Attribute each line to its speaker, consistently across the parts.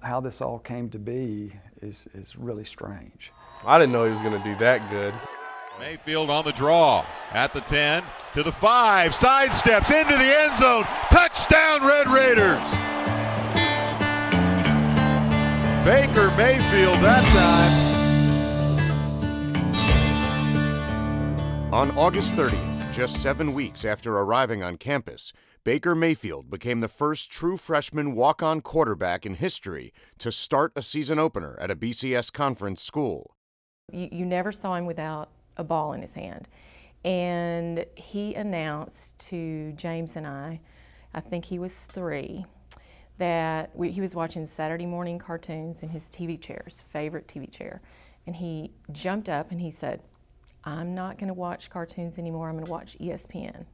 Speaker 1: how this all came to be is really strange.
Speaker 2: I didn't know he was going to do that good.
Speaker 3: Mayfield on the draw at the 10 to the 5, sidesteps into the end zone. Touchdown, Red Raiders. Baker Mayfield that time.
Speaker 4: On August 30th, just 7 weeks after arriving on campus, Baker Mayfield became the first true freshman walk-on quarterback in history to start a season opener at a BCS conference school.
Speaker 5: You never saw him without a ball in his hand. And he announced to James and I think he was 3, that he was watching Saturday morning cartoons in his TV chair, his favorite TV chair. And he jumped up and he said, "I'm not going to watch cartoons anymore, I'm going to watch ESPN."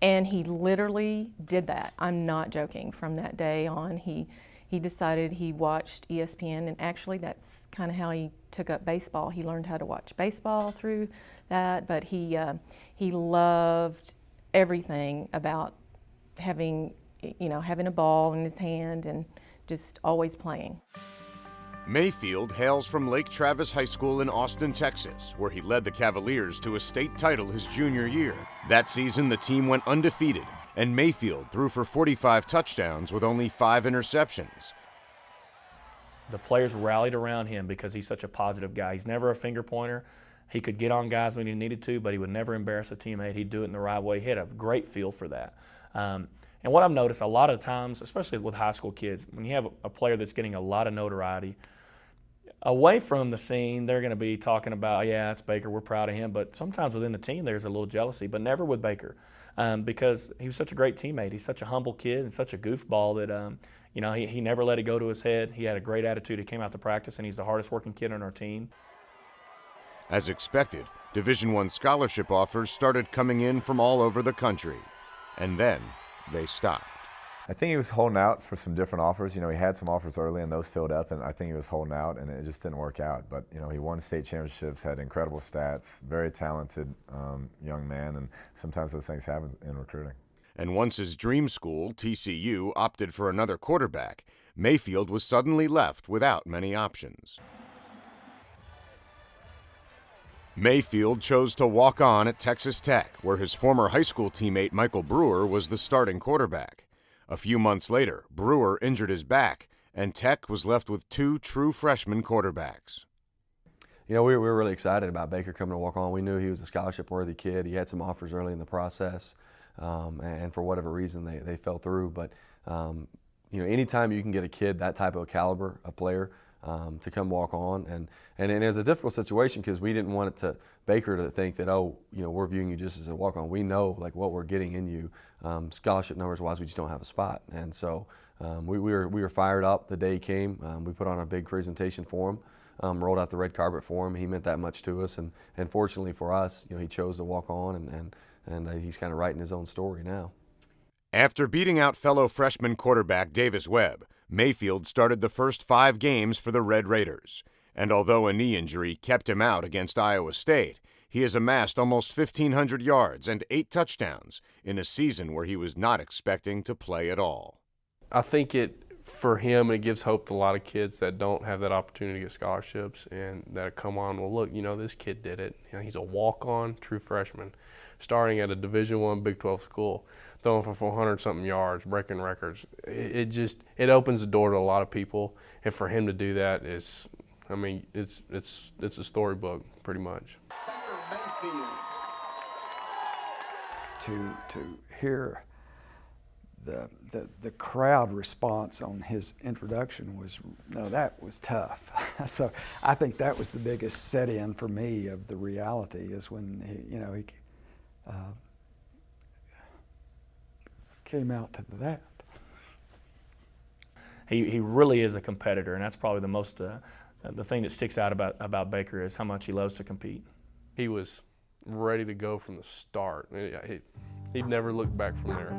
Speaker 5: And he literally did that. I'm not joking. From that day on, he decided he watched ESPN, and actually that's kind of how he took up baseball. He learned how to watch baseball through that, but he loved everything about having a ball in his hand and just always playing.
Speaker 4: Mayfield hails from Lake Travis High School in Austin, Texas, where he led the Cavaliers to a state title his junior year. That season, the team went undefeated, and Mayfield threw for 45 touchdowns with only 5 interceptions.
Speaker 6: The players rallied around him because he's such a positive guy. He's never a finger pointer. He could get on guys when he needed to, but he would never embarrass a teammate. He'd do it in the right way. He had a great feel for that. And what I've noticed a lot of times, especially with high school kids, when you have a player that's getting a lot of notoriety, away from the scene, they're going to be talking about, yeah, it's Baker, we're proud of him. But sometimes within the team, there's a little jealousy, but never with Baker, because he was such a great teammate. He's such a humble kid and such a goofball that, he never let it go to his head. He had a great attitude. He came out to practice, and he's the hardest working kid on our team.
Speaker 4: As expected, Division I scholarship offers started coming in from all over the country. And then they stopped.
Speaker 7: I think he was holding out for some different offers. He had some offers early and those filled up, and I think he was holding out, and it just didn't work out. But, he won state championships, had incredible stats, very talented young man, and sometimes those things happen in recruiting.
Speaker 4: And once his dream school, TCU, opted for another quarterback, Mayfield was suddenly left without many options. Mayfield chose to walk on at Texas Tech, where his former high school teammate Michael Brewer was the starting quarterback. A few months later, Brewer injured his back, and Tech was left with 2 true freshman quarterbacks.
Speaker 8: We were really excited about Baker coming to walk on. We knew he was a scholarship-worthy kid. He had some offers early in the process, and for whatever reason, they fell through. But, anytime you can get a kid that type of caliber, a player, to come walk on, and it was a difficult situation because we didn't want Baker to think that, we're viewing you just as a walk on. We know what we're getting in you, scholarship numbers wise. We just don't have a spot, and so we were fired up the day he came. We put on a big presentation for him, rolled out the red carpet for him. He meant that much to us, and fortunately for us, he chose to walk on, and he's kind of writing his own story now.
Speaker 4: After beating out fellow freshman quarterback Davis Webb, Mayfield started the first 5 games for the Red Raiders. And although a knee injury kept him out against Iowa State, he has amassed almost 1,500 yards and 8 touchdowns in a season where he was not expecting to play at all.
Speaker 2: I think for him, it gives hope to a lot of kids that don't have that opportunity to get scholarships and that come on, well, look, this kid did it. He's a walk-on true freshman, starting at a Division I Big 12 school, throwing for 400-something yards, breaking records. It opens the door to a lot of people, and for him to do that is, it's a storybook pretty much.
Speaker 1: To hear the crowd response on his introduction that was tough. So I think that was the biggest set-in for me of the reality, is when he came out to that.
Speaker 6: He really is a competitor, and that's probably the thing that sticks out about Baker is how much he loves to compete.
Speaker 2: He was ready to go from the start. He'd never looked back from there.